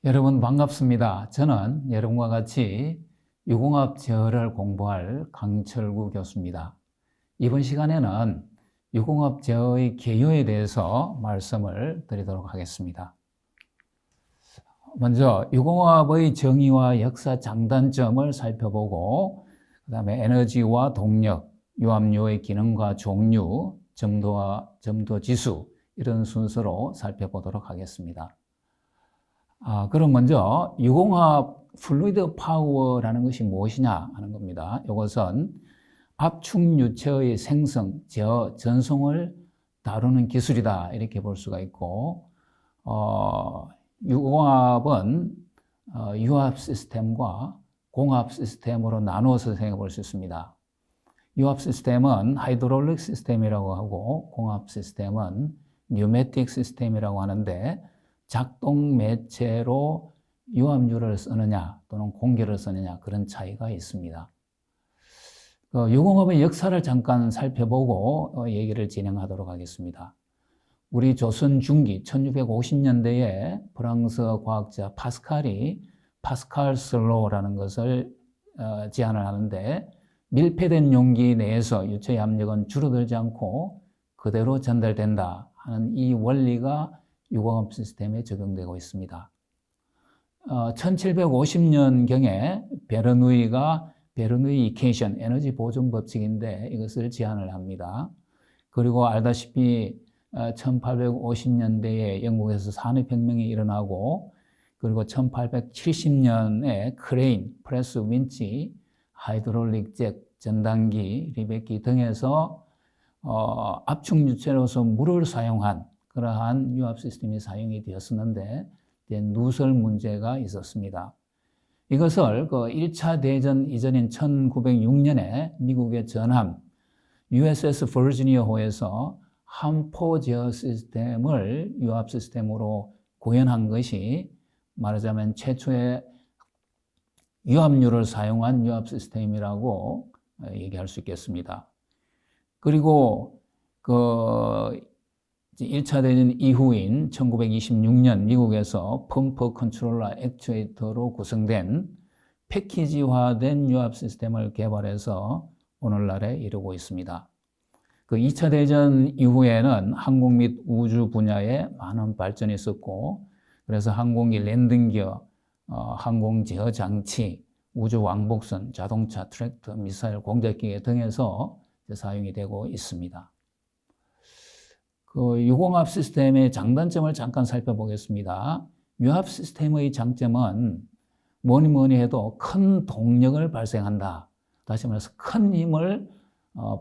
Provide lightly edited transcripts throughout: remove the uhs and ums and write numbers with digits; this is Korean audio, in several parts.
여러분 반갑습니다. 저는 여러분과 같이 유공합 제어를 공부할 강철구 교수입니다. 이번 시간에는 유공합 제어의 개요에 대해서 말씀을 드리도록 하겠습니다. 먼저 유공합의 정의와 역사 장단점을 살펴보고 그 다음에 에너지와 동력, 유압류의 기능과 종류, 점도 지수 이런 순서로 살펴보도록 하겠습니다. 그럼 먼저 유공합 플루이드 파워라는 것이 무엇이냐 하는 겁니다. 이것은 압축 유체의 생성, 제어, 전송을 다루는 기술이다 이렇게 볼 수가 있고, 유공합은 유압 시스템과 공합 시스템으로 나누어서 생각해 볼 수 있습니다. 유압 시스템은 하이드롤릭 시스템이라고 하고 공합 시스템은 뉴매틱 시스템이라고 하는데, 작동 매체로 유압류를 쓰느냐 또는 공기를 쓰느냐 그런 차이가 있습니다. 유공합의 역사를 잠깐 살펴보고 얘기를 진행하도록 하겠습니다. 우리 조선 중기 1650년대에 프랑스 과학자 파스칼이 파스칼 슬로우라는 것을 제안을 하는데, 밀폐된 용기 내에서 유체의 압력은 줄어들지 않고 그대로 전달된다 하는 이 원리가 유공합 시스템에 적용되고 있습니다. 1750년경에 베르누이 이퀘이션, 에너지 보존 법칙인데 이것을 제안을 합니다. 그리고 알다시피 1850년대에 영국에서 산업혁명이 일어나고, 그리고 1870년에 크레인, 프레스 윈치, 하이드롤릭 잭, 전단기, 리베기 등에서 압축 유체로서 물을 사용한 그러한 유압 시스템이 사용이 되었었는데 누설 문제가 있었습니다. 이것을 1차 대전 이전인 1906년에 미국의 전함 USS 버지니아호에서 함포 제어 시스템을 유압 시스템으로 구현한 것이 말하자면 최초의 유압류를 사용한 유압 시스템이라고 얘기할 수 있겠습니다. 그리고 1차 대전 이후인 1926년 미국에서 펌프 컨트롤러 액추에이터로 구성된 패키지화된 유압 시스템을 개발해서 오늘날에 이르고 있습니다. 2차 대전 이후에는 항공 및 우주 분야에 많은 발전이 있었고, 그래서 항공기 랜딩기어, 항공 제어 장치, 우주 왕복선, 자동차, 트랙터, 미사일, 공작기계 등에서 사용이 되고 있습니다. 유공합 시스템의 장단점을 잠깐 살펴보겠습니다. 유압 시스템의 장점은 뭐니 해도 큰 동력을 발생한다. 다시 말해서 큰 힘을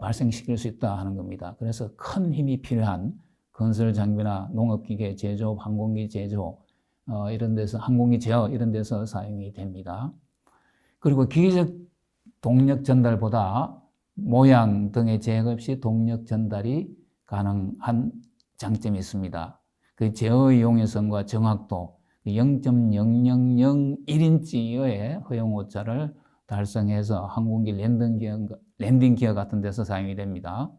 발생시킬 수 있다 하는 겁니다. 그래서 큰 힘이 필요한 건설 장비나 농업기계 제조, 항공기 제조, 이런 데서 항공기 제어 이런 데서 사용이 됩니다. 그리고 기계적 동력 전달보다 모양 등의 제약 없이 동력 전달이 가능한 장점이 있습니다. 그 제어의 용이성과 정확도 0.0001인치의 허용 오차를 달성해서 항공기 랜딩 기어 같은 데서 사용이 됩니다.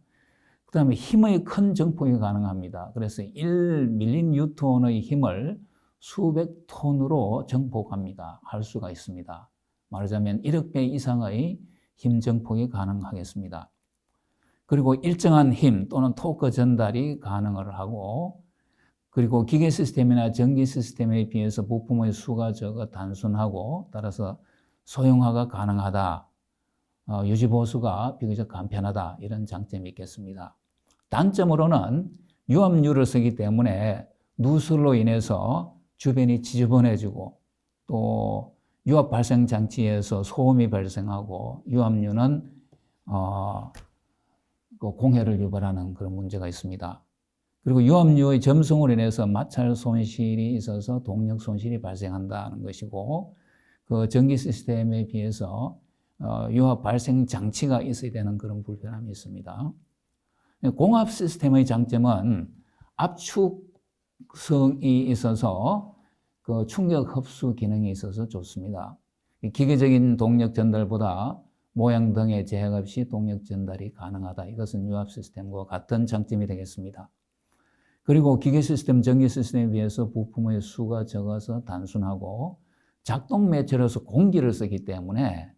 그 다음에 힘의 큰 증폭이 가능합니다. 그래서 1mN의 힘을 수백 톤으로 증폭합니다. 할 수가 있습니다. 말하자면 1억 배 이상의 힘 증폭이 가능하겠습니다. 그리고 일정한 힘 또는 토크 전달이 가능을 하고, 그리고 기계 시스템이나 전기 시스템에 비해서 부품의 수가 적어 단순하고 따라서 소형화가 가능하다, 유지 보수가 비교적 간편하다 이런 장점이 있겠습니다. 단점으로는 유압류를 쓰기 때문에 누설로 인해서 주변이 지저분해지고, 또 유압 발생 장치에서 소음이 발생하고, 유압류는 공해를 유발하는 그런 문제가 있습니다. 그리고 유압류의 점성으로 인해서 마찰 손실이 있어서 동력 손실이 발생한다는 것이고, 그 전기 시스템에 비해서 유압 발생 장치가 있어야 되는 그런 불편함이 있습니다. 공합 시스템의 장점은 압축성이 있어서 그 충격 흡수 기능이 있어서 좋습니다. 기계적인 동력 전달보다 모양 등의 제약 없이 동력 전달이 가능하다. 이것은 유압 시스템과 같은 장점이 되겠습니다. 그리고 기계 시스템, 전기 시스템에 비해서 부품의 수가 적어서 단순하고 작동 매체로서 공기를 쓰기 때문에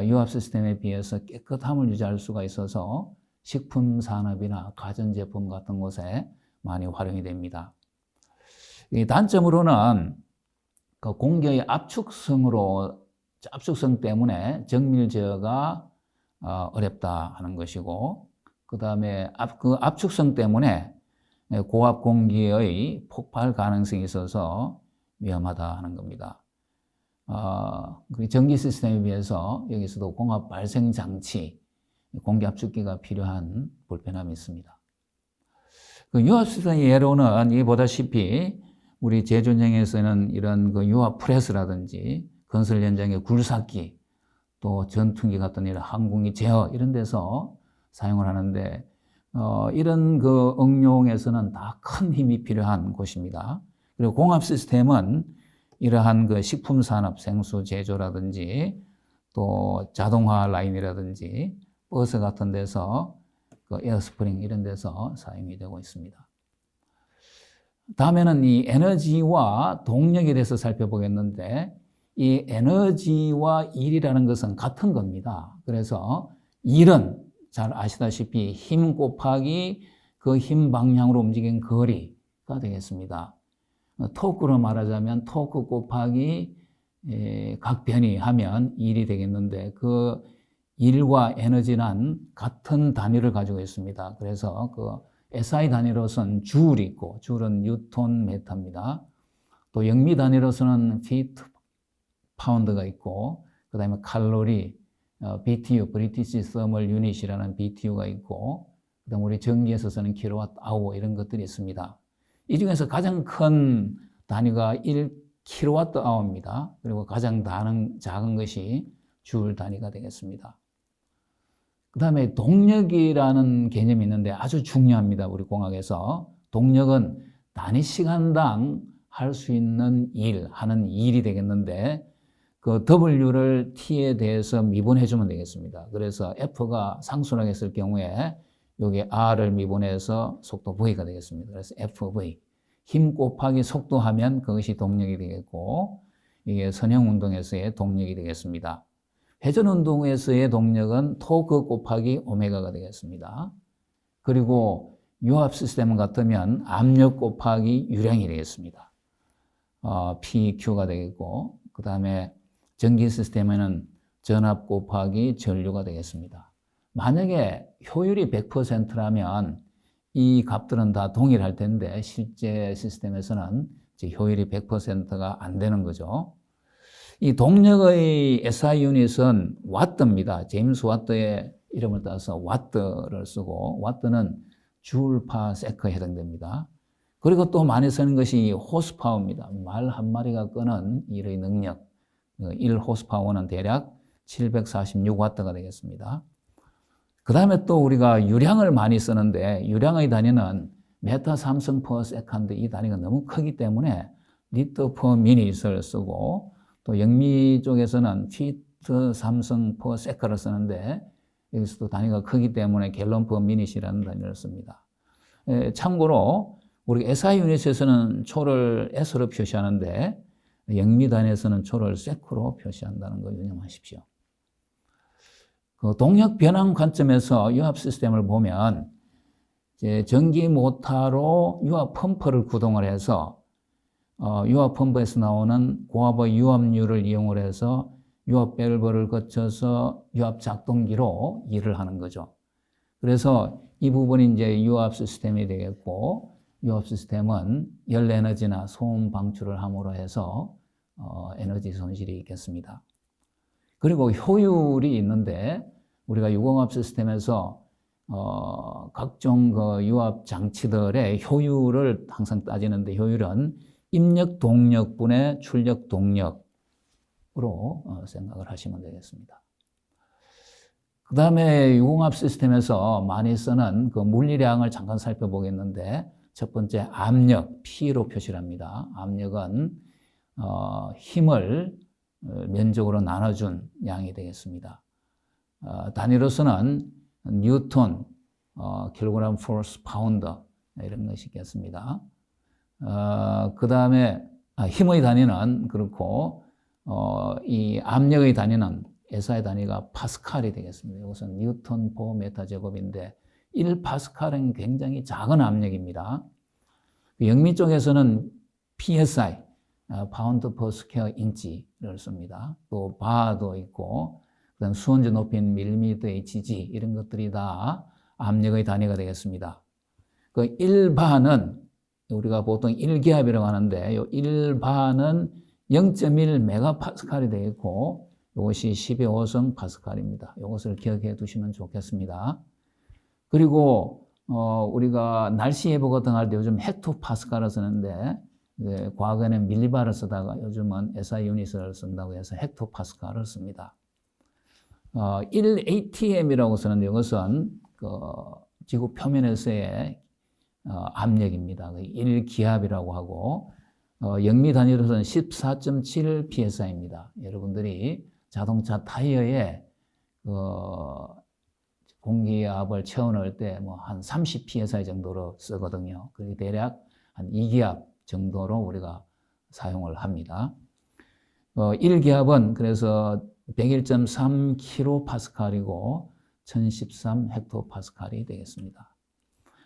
유압 시스템에 비해서 깨끗함을 유지할 수가 있어서 식품 산업이나 가전제품 같은 곳에 많이 활용이 됩니다. 이 단점으로는 그 공기의 압축성 때문에 정밀 제어가 어렵다 하는 것이고, 그 다음에 그 압축성 때문에 고압 공기의 폭발 가능성이 있어서 위험하다 하는 겁니다. 전기 시스템에 비해서 여기서도 공압 발생 장치, 공기 압축기가 필요한 불편함이 있습니다. 그 유압 시스템 예로는 이 보다시피 우리 제조 현장에서는 이런 그 유압 프레스라든지 건설 현장의 굴삭기, 또 전투기 같은 이런 항공기 제어 이런 데서 사용을 하는데, 이런 그 응용에서는 다 큰 힘이 필요한 곳입니다. 그리고 공압 시스템은 이러한 그 식품 산업, 생수 제조라든지 또 자동화 라인이라든지 버스 같은 데서 그 에어스프링 이런 데서 사용이 되고 있습니다. 다음에는 이 에너지와 동력에 대해서 살펴보겠는데, 이 에너지와 일이라는 것은 같은 겁니다. 그래서 일은 잘 아시다시피 힘 곱하기 그 힘 방향으로 움직이는 거리가 되겠습니다. 토크로 말하자면 토크 곱하기 각변이 하면 일이 되겠는데, 그 일과 에너지는 같은 단위를 가지고 있습니다. 그래서 그 SI 단위로서는 줄이 있고, 줄은 뉴턴 미터입니다. 또 영미 단위로서는 피트 파운드가 있고, 그 다음에 칼로리, BTU, 브리티시 서멀 유닛이라는 BTU가 있고, 그 다음에 우리 전기에서 쓰는 킬로와트 아워 이런 것들이 있습니다. 이 중에서 가장 큰 단위가 1킬로와트 아워입니다. 그리고 가장 작은 것이 줄 단위가 되겠습니다. 그 다음에 동력이라는 개념이 있는데 아주 중요합니다. 우리 공학에서. 동력은 단위 시간당 할 수 있는 하는 일이 되겠는데, 그 W를 T에 대해서 미분해 주면 되겠습니다. 그래서 F가 상순하게 했을 경우에 여기 R을 미분해서 속도 V가 되겠습니다. 그래서 FV. 힘 곱하기 속도 하면 그것이 동력이 되겠고, 이게 선형운동에서의 동력이 되겠습니다. 회전운동에서의 동력은 토크 곱하기 오메가가 되겠습니다. 그리고 유압 시스템 같으면 압력 곱하기 유량이 되겠습니다. PQ가 되겠고, 그 다음에 전기 시스템에는 전압 곱하기 전류가 되겠습니다. 만약에 효율이 100%라면 이 값들은 다 동일할 텐데, 실제 시스템에서는 효율이 100%가 안 되는 거죠. 이 동력의 SI 유닛은 와트입니다. 제임스 와트의 이름을 따서 와트를 쓰고, 와트는 줄 파 세커에 해당됩니다. 그리고 또 많이 쓰는 것이 호스파워입니다. 말 한 마리가 끄는 일의 능력. 1호스파워는 대략 746와트가 되겠습니다. 그 다음에 또 우리가 유량을 많이 쓰는데, 유량의 단위는 메타 삼성 퍼 세컨드, 이 단위가 너무 크기 때문에 리터 퍼 미닛을 쓰고, 또 영미 쪽에서는 피트 삼성 퍼 세컨을 쓰는데, 여기서도 단위가 크기 때문에 갤런 퍼 미닛이라는 단위를 씁니다. 참고로 우리 SI 유닛에서는 초를 S로 표시하는데, 영미 단위에서는 초를 세크로 표시한다는 거 유념하십시오. 그 동력 변환 관점에서 유압 시스템을 보면, 이제 전기 모터로 유압 펌프를 구동을 해서 유압 펌프에서 나오는 고압의 유압유를 이용을 해서 유압 밸브를 거쳐서 유압 작동기로 일을 하는 거죠. 그래서 이 부분이 이제 유압 시스템이 되겠고, 유압 시스템은 열 에너지나 소음 방출을 함으로 해서 에너지 손실이 있겠습니다. 그리고 효율이 있는데, 우리가 유공압 시스템에서 각종 그 유압 장치들의 효율을 항상 따지는데, 효율은 입력 동력분의 출력 동력으로 생각을 하시면 되겠습니다. 그 다음에 유공압 시스템에서 많이 쓰는 그 물리량을 잠깐 살펴보겠는데, 첫 번째 압력, P로 표시를 합니다. 압력은 힘을 면적으로 나눠준 양이 되겠습니다. 단위로서는 뉴턴, 킬로그램 포스 파운드, 이런 것이 있겠습니다. 그 다음에 힘의 단위는 그렇고 이 압력의 단위는 SI 단위가 파스칼이 되겠습니다. 이것은 뉴턴 포 메타 제곱인데 1파스칼은 굉장히 작은 압력입니다. 영미 쪽에서는 PSI, 파운드 퍼 스퀘어 인치를 씁니다. 또 바도 있고, 그다음 수온지 높이는 밀리미터 HG 이런 것들이 다 압력의 단위가 되겠습니다. 그 1바는 우리가 보통 1기압이라고 하는데, 이 1바는 0.1 메가파스칼이 되겠고, 이것이 10의 5성 파스칼입니다. 이것을 기억해 두시면 좋겠습니다. 그리고 우리가 날씨 예보 같은 거 할 때 요즘 헥토파스칼을 쓰는데, 과거에는 밀리바를 쓰다가 요즘은 SI 유닛을 쓴다고 해서 헥토파스칼을 씁니다. 1atm이라고 쓰는데 이것은 지구 표면에서의 압력입니다. 1기압이라고 하고 영미 단위로서는 14.7 psi입니다. 여러분들이 자동차 타이어에 공기압을 채워넣을 때 뭐 한 30 psi 정도로 쓰거든요. 그게 대략 한 2기압 정도로 우리가 사용을 합니다. 1기압은 그래서 101.3 킬로파스칼이고 1013 헥토파스칼이 되겠습니다.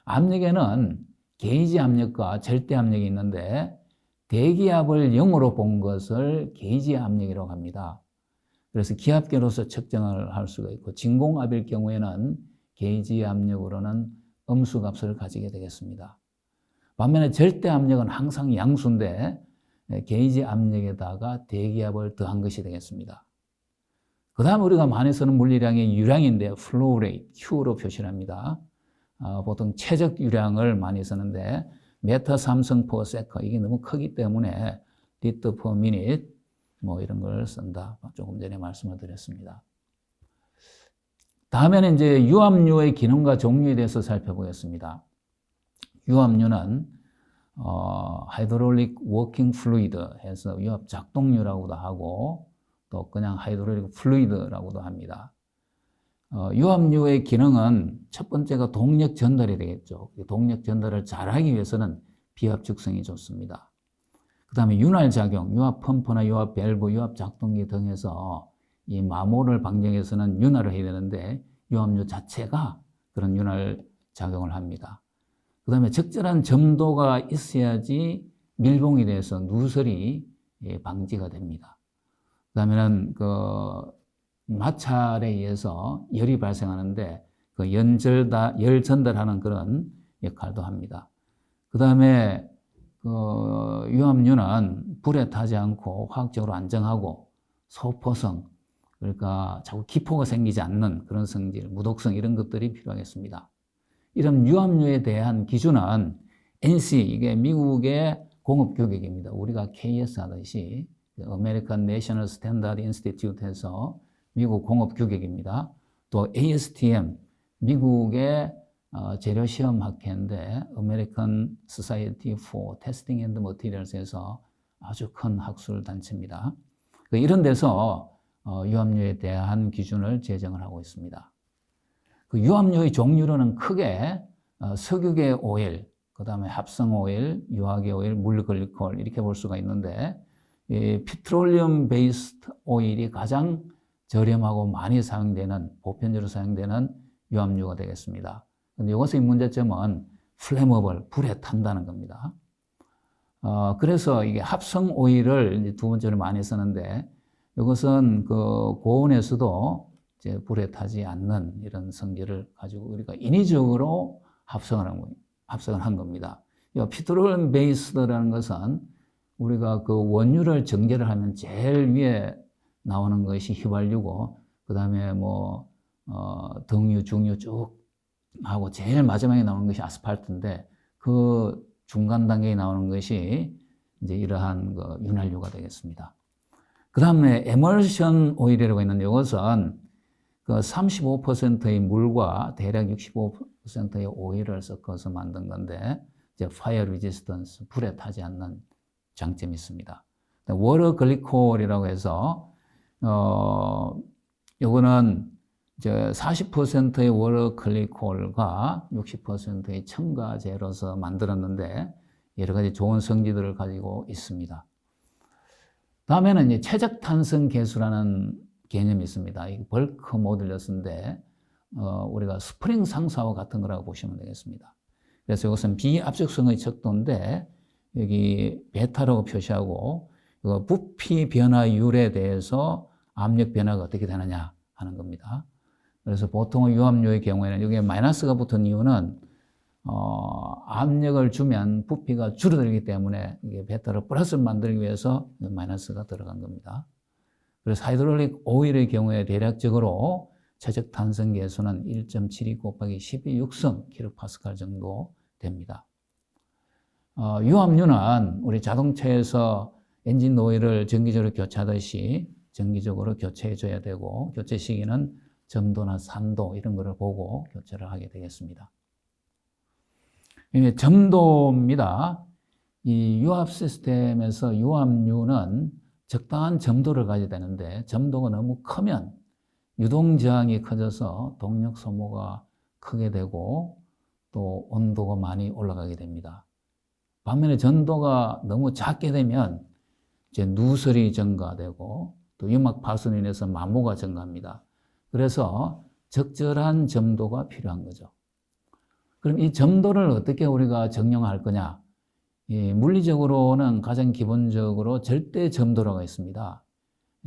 압력에는 게이지 압력과 절대 압력이 있는데 대기압을 0으로 본 것을 게이지 압력이라고 합니다. 그래서 기압계로서 측정을 할 수가 있고 진공압일 경우에는 게이지 압력으로는 음수값을 가지게 되겠습니다. 반면에 절대 압력은 항상 양수인데 게이지 압력에다가 대기압을 더한 것이 되겠습니다. 그 다음 우리가 많이 쓰는 물리량이 유량인데 flow rate, Q로 표시를 합니다. 보통 최적 유량을 많이 쓰는데 메타 3성 per second 이게 너무 크기 때문에 리터 per minute 뭐 이런 걸 쓴다. 조금 전에 말씀을 드렸습니다. 다음에는 이제 유압류의 기능과 종류에 대해서 살펴보겠습니다. 유압류는 하이드롤릭 워킹 플루이드 해서 유압 작동류라고도 하고 또 그냥 하이드롤릭 플루이드라고도 합니다. 유압류의 기능은 첫 번째가 동력 전달이 되겠죠. 동력 전달을 잘하기 위해서는 비압 죽성이 좋습니다. 그 다음에 윤활 작용, 유압 펌프나 유압 밸브, 유압 작동기 등에서 이 마모를 방정해서는 윤활을 해야 되는데 유압류 자체가 그런 윤활 작용을 합니다. 그 다음에 적절한 점도가 있어야지 밀봉이 돼서 누설이 방지가 됩니다. 그 다음에는 마찰에 의해서 열이 발생하는데 열 전달하는 그런 역할도 합니다. 그 다음에 유압류는 불에 타지 않고 화학적으로 안정하고 소포성, 그러니까 자꾸 기포가 생기지 않는 그런 성질, 무독성 이런 것들이 필요하겠습니다. 이런 유압류에 대한 기준은 NC, 이게 미국의 공업 규격입니다. 우리가 KS 하듯이 American National Standard Institute에서 미국 공업 규격입니다. 또 ASTM, 미국의 재료시험학회인데 American Society for Testing and Materials에서 아주 큰 학술 단체입니다. 이런 데서 유압류에 대한 기준을 제정을 하고 있습니다. 그 유압류의 종류로는 크게 석유계 오일, 그 다음에 합성 오일, 유화계 오일, 물글리콜 이렇게 볼 수가 있는데 이 피트롤리움 베이스드 오일이 가장 저렴하고 많이 사용되는, 보편적으로 사용되는 유압류가 되겠습니다. 근데 이것의 문제점은 플레머블, 불에 탄다는 겁니다. 그래서 이게 합성 오일을 이제 두 번째로 많이 쓰는데 이것은 고온에서도 이제 불에 타지 않는 이런 성질을 가지고 우리가 인위적으로 합성을 한 겁니다. 피트롤리움 베이스드라는 것은 우리가 원유를 정제를 하면 제일 위에 나오는 것이 휘발유고, 그 다음에 등유, 중유 쭉 하고 제일 마지막에 나오는 것이 아스팔트인데 그 중간 단계에 나오는 것이 이제 이러한 윤활유가 되겠습니다. 그 다음에 에멀션 오일이라고 있는데 이것은 35%의 물과 대략 65%의 오일을 섞어서 만든 건데 이제 파이어 레지스턴스, 불에 타지 않는 장점이 있습니다. 워터 글리콜이라고 해서 요거는 이제 40%의 워러클리콜과 60%의 첨가제로서 만들었는데 여러 가지 좋은 성질들을 가지고 있습니다. 다음에는 이제 최적탄성 계수라는 개념이 있습니다. 이 벌크 모듈러스인데 우리가 스프링 상사와 같은 거라고 보시면 되겠습니다. 그래서 이것은 비압축성의 척도인데 여기 베타라고 표시하고 부피 변화율에 대해서 압력 변화가 어떻게 되느냐 하는 겁니다. 그래서 보통의 유압류의 경우에는 여기에 마이너스가 붙은 이유는 압력을 주면 부피가 줄어들기 때문에 이게 베타를 플러스를 만들기 위해서 마이너스가 들어간 겁니다. 그래서 하이드롤릭 오일의 경우에 대략적으로 최적 탄성 계수는 1.72 곱하기 12육성 킬로파스칼 정도 됩니다. 유압류는 우리 자동차에서 엔진 오일을 정기적으로 교체하듯이 정기적으로 교체해 줘야 되고 교체 시기는 점도나 산도 이런 거를 보고 교체를 하게 되겠습니다. 이게 점도입니다. 이 유압 시스템에서 유압류는 적당한 점도를 가져야 되는데 점도가 너무 크면 유동 저항이 커져서 동력 소모가 크게 되고 또 온도가 많이 올라가게 됩니다. 반면에 점도가 너무 작게 되면 이제 누설이 증가되고 또 유막 파손으로 인해서 마모가 증가합니다. 그래서 적절한 점도가 필요한 거죠. 그럼 이 점도를 어떻게 우리가 정령할 거냐? 물리적으로는 가장 기본적으로 절대 점도라고 있습니다.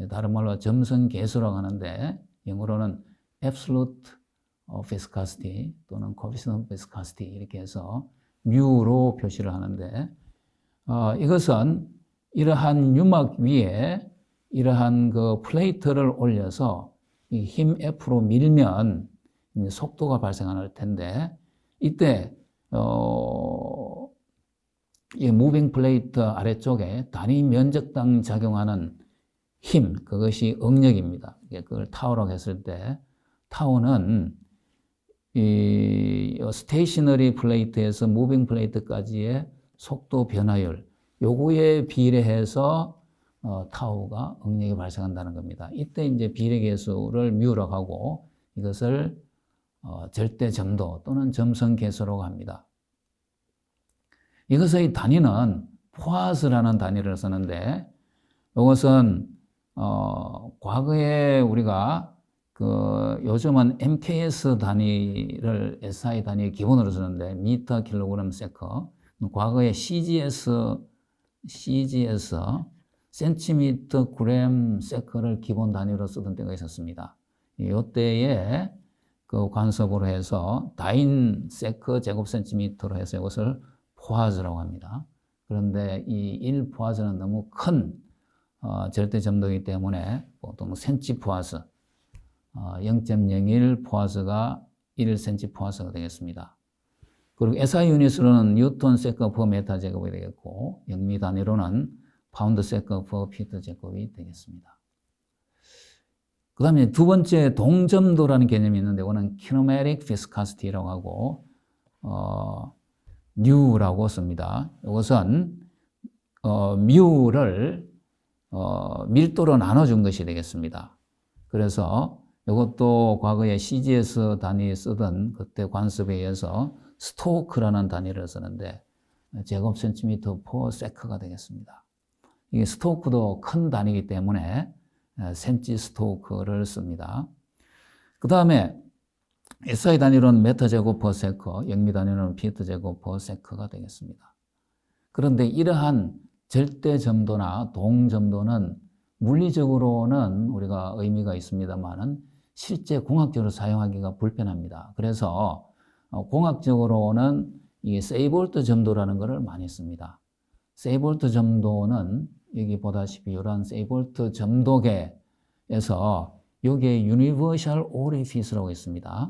다른 말로 점성 계수라고 하는데 영어로는 absolute viscosity 또는 coefficient of viscosity 이렇게 해서 뮤로 표시를 하는데 이것은 이러한 유막 위에 이러한 그 플레이트를 올려서 이 힘 F로 밀면 속도가 발생할 텐데 이때 이 무빙 플레이트 아래쪽에 단위 면적당 작용하는 힘 그것이 응력입니다. 그걸 타우라고 했을 때 타우는 이 스테이셔너리 플레이트에서 무빙 플레이트까지의 속도 변화율 요거에 비례해서 타우가 응력이 발생한다는 겁니다. 이때 이제 비례계수를 뮤라고 하고 이것을 절대 점도 또는 점성 계수라고 합니다. 이것의 단위는 포아스라는 단위를 쓰는데 이것은 과거에 우리가 요즘은 MKS 단위를 SI 단위의 기본으로 쓰는데 미터 킬로그램 세커 과거에 CGS 센티미터 그램 세커를 기본 단위로 쓰던 때가 있었습니다. 이때에 그 관습으로 해서 다인 세커 제곱 센티미터로 해서 이것을 포아즈라고 합니다. 그런데 이 1포아즈는 너무 큰 절대 점도이기 때문에 보통 센치 포아즈 0.01 포아즈가 1cm 포아즈가 되겠습니다. 그리고 SI 유닛으로는 뉴턴 세커 퍼 메타 제곱이 되겠고 영미 단위로는 파운드 세커 퍼 피트 제곱이 되겠습니다. 그 다음에 두 번째 동점도라는 개념이 있는데 이거는 kinetic viscosity라고 하고 뉴라고 씁니다. 이것은 뮤를 밀도로 나눠준 것이 되겠습니다. 그래서 이것도 과거에 CGS 단위 쓰던 그때 관습에 의해서 스토크라는 단위를 쓰는데 제곱 센티미터 퍼 세크가 되겠습니다. 이게 스토크도 큰 단위이기 때문에 센치 스토크를 씁니다. 그 다음에 SI 단위로는 메터 제곱 퍼 세커, 영미 단위로는 피트 제곱 퍼 세커가 되겠습니다. 그런데 이러한 절대 점도나 동점도는 물리적으로는 우리가 의미가 있습니다만은 실제 공학적으로 사용하기가 불편합니다. 그래서 공학적으로는 이 세이볼트 점도라는 것을 많이 씁니다. 세이볼트 점도는 여기 보다시피 이런 세이볼트 점도계에서 여기에 유니버셜 오리피스라고 있습니다.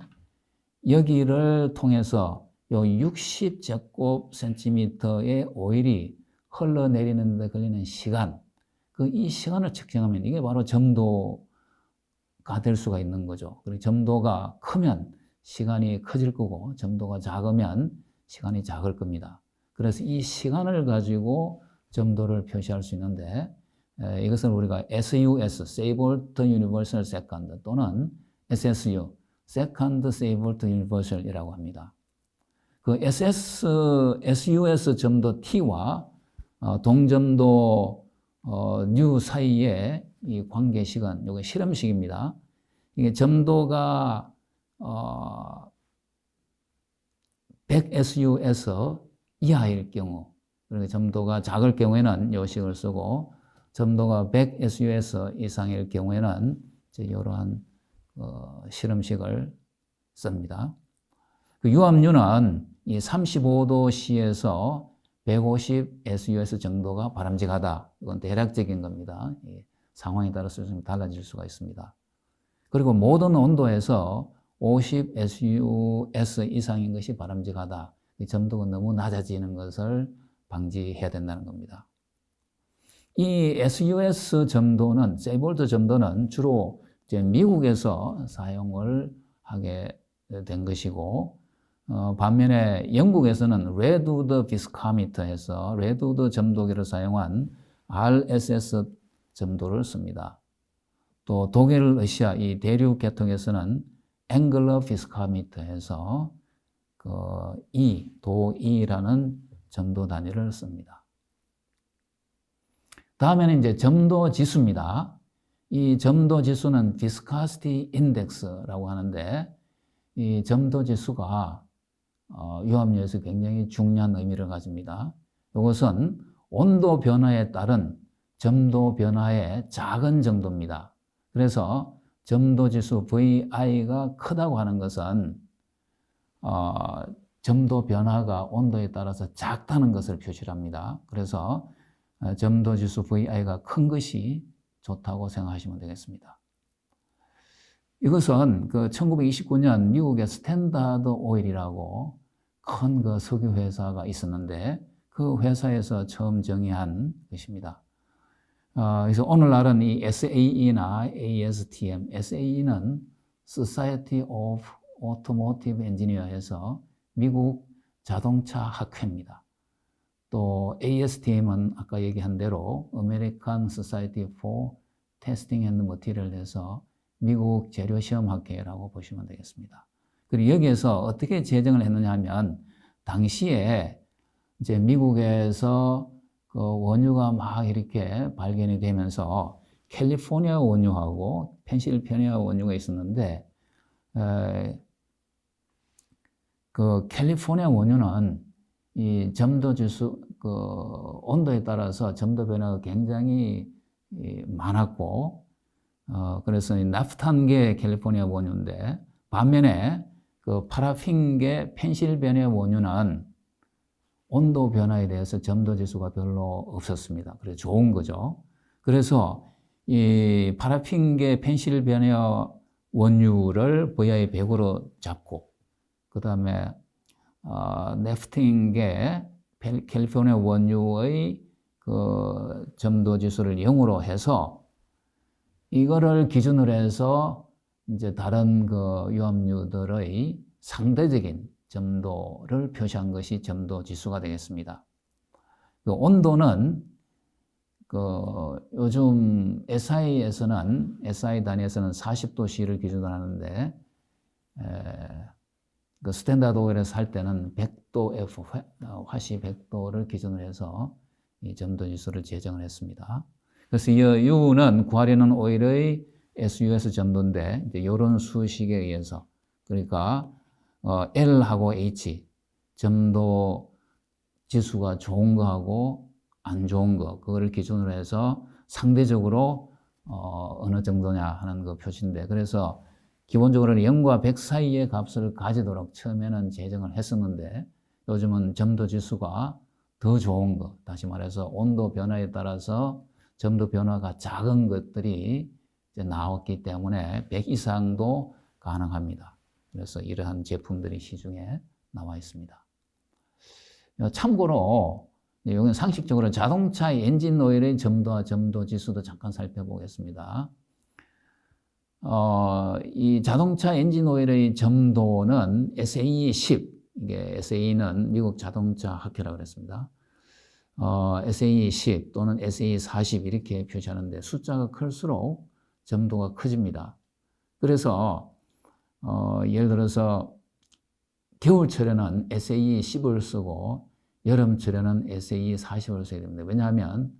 여기를 통해서 요 60제곱 센티미터의 오일이 흘러내리는 데 걸리는 시간, 이 시간을 측정하면 이게 바로 점도가 될 수가 있는 거죠. 그리고 점도가 크면 시간이 커질 거고 점도가 작으면 시간이 작을 겁니다. 그래서 이 시간을 가지고 점도를 표시할 수 있는데 이것을 우리가 SUS, 세이볼트 유니버설 세컨드 또는 SSU, Second Stable Universal이라고 합니다. 그 SUS 점도 T와 동점도 U 사이의 이 관계 시간, 이게 실험식입니다. 이게 점도가 100SU에서 이하일 경우, 그리고 점도가 작을 경우에는 이 식을 쓰고, 점도가 100SU에서 이상일 경우에는 이러한 실험식을 씁니다. 그 유압류는 이 35도씨에서 150SUS 정도가 바람직하다. 이건 대략적인 겁니다. 상황에 따라서 좀 달라질 수가 있습니다. 그리고 모든 온도에서 50SUS 이상인 것이 바람직하다. 이 점도가 너무 낮아지는 것을 방지해야 된다는 겁니다. 이 SUS 점도는, 세이볼트 점도는 주로 이제 미국에서 사용을 하게 된 것이고, 반면에 영국에서는 레드우드 비스카미터에서 레드우드 점도기를 사용한 RSS 점도를 씁니다. 또 독일, 러시아 이 대륙 계통에서는 앵글러 비스카미터에서 도E라는 점도 단위를 씁니다. 다음에는 이제 점도 지수입니다. 이 점도 지수는 viscosity index라고 하는데, 이 점도 지수가 유압류에서 굉장히 중요한 의미를 가집니다. 이것은 온도 변화에 따른 점도 변화의 작은 정도입니다. 그래서 점도 지수 VI가 크다고 하는 것은 점도 변화가 온도에 따라서 작다는 것을 표시합니다. 그래서 점도 지수 VI가 큰 것이 좋다고 생각하시면 되겠습니다. 이것은 1929년 미국의 스탠다드 오일이라고 큰 석유 회사가 있었는데, 그 회사에서 처음 정의한 것입니다. 그래서 오늘날은 이 SAE나 ASTM, SAE는 Society of Automotive Engineer에서 미국 자동차 학회입니다. 또 ASTM은 아까 얘기한 대로 American Society for Testing and Material에서 미국 재료시험학회라고 보시면 되겠습니다. 그리고 여기에서 어떻게 제정을 했느냐 하면, 당시에 이제 미국에서 원유가 막 이렇게 발견이 되면서 캘리포니아 원유하고 펜실베니아 원유가 있었는데, 그 캘리포니아 원유는 이 점도 지수, 온도에 따라서 점도 변화가 굉장히 많았고, 그래서 이 나프탄계 캘리포니아 원유인데, 반면에 파라핀계 펜실베니아 원유는 온도 변화에 대해서 점도 지수가 별로 없었습니다. 그래서 좋은 거죠. 그래서 이 파라핀계 펜실베니아 원유를 VI 100으로 잡고, 그 다음에 네프틴계 캘리포니아 원유의 점도 지수를 0으로 해서, 이거를 기준으로 해서 이제 다른 유압류들의 상대적인 점도를 표시한 것이 점도 지수가 되겠습니다. 온도는 요즘 SI 단위에서는 40도C를 기준으로 하는데, 스탠다드 오일에서 할 때는 100도 F, 화씨 100도를 기준으로 해서 이 점도 지수를 제정을 했습니다. 그래서 이 U는 구하려는 오일의 SUS 점도인데, 이제 이런 수식에 의해서, 그러니까 L하고 H 점도 지수가 좋은 거하고 안 좋은 거, 그거를 기준으로 해서 상대적으로 어느 정도냐 하는 거 표시인데, 그래서 기본적으로는 0과 100 사이의 값을 가지도록 처음에는 제정을 했었는데, 요즘은 점도 지수가 더 좋은 거, 다시 말해서 온도 변화에 따라서 점도 변화가 작은 것들이 이제 나왔기 때문에 100 이상도 가능합니다. 그래서 이러한 제품들이 시중에 나와 있습니다. 참고로 여기는 상식적으로 자동차 엔진 오일의 점도와 점도 지수도 잠깐 살펴보겠습니다. 이 자동차 엔진 오일의 점도는 SAE10, 이게 SAE는 미국 자동차 학회라고 그랬습니다. SAE10 또는 SAE40 이렇게 표시하는데, 숫자가 클수록 점도가 커집니다. 그래서 예를 들어서 겨울철에는 SAE10을 쓰고 여름철에는 SAE40을 써야 됩니다. 왜냐하면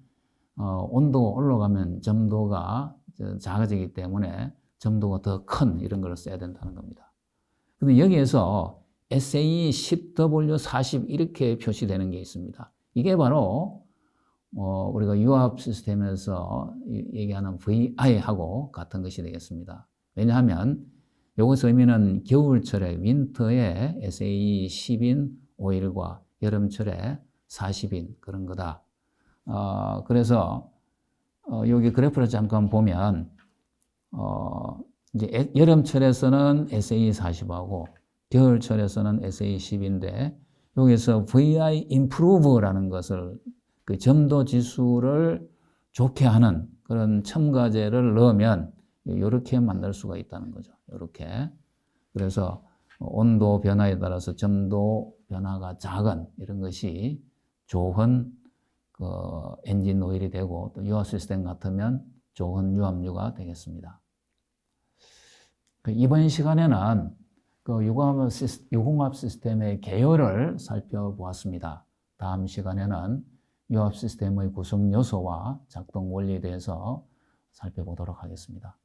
온도가 올라가면 점도가 작아지기 때문에 점도가 더 큰 이런 걸 써야 된다는 겁니다. 근데 여기에서 SAE10W40 이렇게 표시되는 게 있습니다. 이게 바로 우리가 유압 시스템에서 얘기하는 VI하고 같은 것이 되겠습니다. 왜냐하면 여기서 의미는 겨울철에 윈터에 SAE10인 오일과 여름철에 40인 그런 거다. 그래서 여기 그래프를 잠깐 보면 이제 여름철에서는 SAE40하고 겨울철에서는 SAE10인데 여기서 VI improve라는 것을 그 점도 지수를 좋게 하는 그런 첨가제를 넣으면 이렇게 만들 수가 있다는 거죠. 이렇게. 그래서 온도 변화에 따라서 점도 변화가 작은 이런 것이 좋은 그 엔진 오일이 되고 또 유압 시스템 같으면 좋은 유압유가 되겠습니다. 이번 시간에는 그 유공압 시스템의 개요를 살펴보았습니다. 다음 시간에는 유압 시스템의 구성 요소와 작동 원리에 대해서 살펴보도록 하겠습니다.